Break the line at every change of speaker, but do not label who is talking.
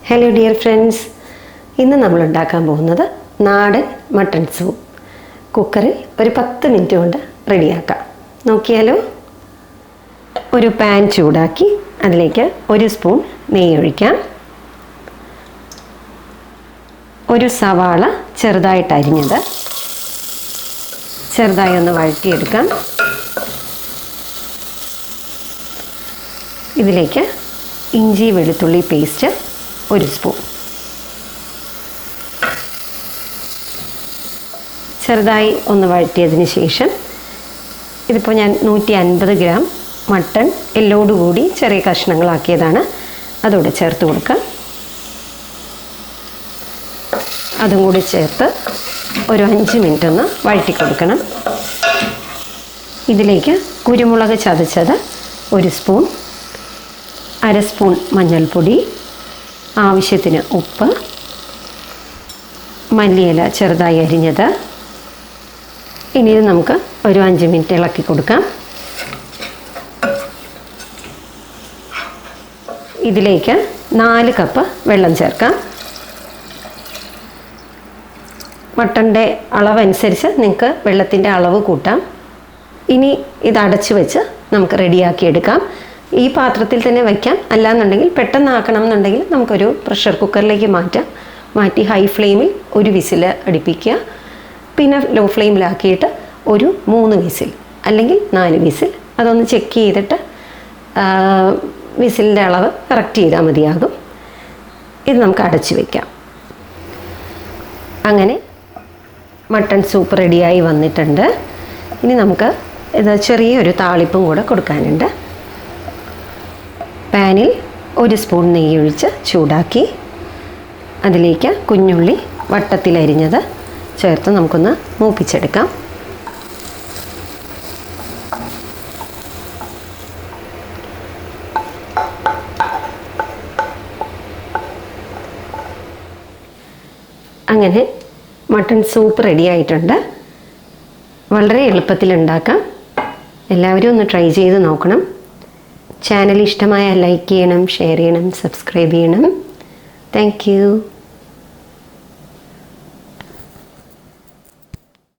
Hello dear friends, ഇന്ന് നമ്മൾ ഉണ്ടാക്കാൻ പോകുന്നത് നാടൻ മട്ടൺ സൂപ്പ്. കുക്കറിൽ ഒരു 10 മിനിറ്റ് കൊണ്ട് റെഡിയാക്കാം. നോക്കിയാലോ. ഒരു പാൻ ചൂടാക്കി അതിലേക്ക് 1 സ്പൂൺ നെയ്യ് ഒഴിക്കാം. ഒരു സവാള ചെറുതായിട്ട് അരിഞ്ഞത് ചെറുതായി ഒന്ന് വഴറ്റിയെടുക്കാം. ഇതിലേക്ക് ഇഞ്ചി വെളുത്തുള്ളി പേസ്റ്റ് 1 സ്പൂൺ, ചെറുതായി ഒന്ന് വഴറ്റിയതിന് ശേഷം ഇതിപ്പോൾ ഞാൻ 150 ഗ്രാം മട്ടൺ എല്ലോടുകൂടി ചെറിയ കഷ്ണങ്ങളാക്കിയതാണ്, അതോടെ ചേർത്ത് കൊടുക്കാം. അതും കൂടി ചേർത്ത് ഒരു 5 മിനിറ്റ് ഒന്ന് വഴറ്റി കൊടുക്കണം. ഇതിലേക്ക് കുരുമുളക് ചതച്ചത് 1 സ്പൂൺ, 1/2 സ്പൂൺ മഞ്ഞൾപ്പൊടി, ആവശ്യത്തിന് ഉപ്പ്, മല്ലിയില ചെറുതായി അരിഞ്ഞത്. ഇനി ഇത് നമുക്ക് ഒരു 5 മിനിറ്റ് ഇളക്കി കൊടുക്കാം. ഇതിലേക്ക് 4 കപ്പ് വെള്ളം ചേർക്കാം. മട്ടൻ്റെ അളവനുസരിച്ച് നിങ്ങൾക്ക് വെള്ളത്തിൻ്റെ അളവ് കൂട്ടാം. ഇനി ഇത് അടച്ചു വെച്ച് നമുക്ക് റെഡിയാക്കിയെടുക്കാം. ഈ പാത്രത്തിൽ തന്നെ വയ്ക്കാം, അല്ലാന്നുണ്ടെങ്കിൽ പെട്ടെന്ന് ആക്കണം എന്നുണ്ടെങ്കിൽ നമുക്കൊരു പ്രഷർ കുക്കറിലേക്ക് മാറ്റി ഹൈ ഫ്ലെയിമിൽ 1 വിസിൽ അടുപ്പിക്കുക. പിന്നെ ലോ ഫ്ലെയിമിലാക്കിയിട്ട് ഒരു 3 വിസിൽ അല്ലെങ്കിൽ 4 വിസിൽ, അതൊന്ന് ചെക്ക് ചെയ്തിട്ട് വിസിലിൻ്റെ അളവ് കറക്റ്റ് ചെയ്താൽ മതിയാകും. ഇത് നമുക്ക് അടച്ചു വയ്ക്കാം. അങ്ങനെ മട്ടൺ സൂപ്പ് റെഡിയായി വന്നിട്ടുണ്ട്. ഇനി നമുക്ക് ഇത് ചെറിയൊരു താളിപ്പും കൂടെ കൊടുക്കാനുണ്ട്. പാനിൽ 1 സ്പൂൺ നെയ്യ് ഒഴിച്ച് ചൂടാക്കി അതിലേക്ക് കുഞ്ഞുള്ളി വട്ടത്തിലരിഞ്ഞത് ചേർത്ത് നമുക്കൊന്ന് മൂപ്പിച്ചെടുക്കാം. അങ്ങനെ മട്ടൺ സൂപ്പ് റെഡി ആയിട്ടുണ്ട്. വളരെ എളുപ്പത്തിൽ ഉണ്ടാക്കാം. എല്ലാവരും ഒന്ന് ട്രൈ ചെയ്ത് നോക്കണം. ചാനൽ ഇഷ്ടമായാൽ ലൈക്ക് ചെയ്യണം, ഷെയർ ചെയ്യണം, സബ്സ്ക്രൈബ് ചെയ്യണം. Thank you.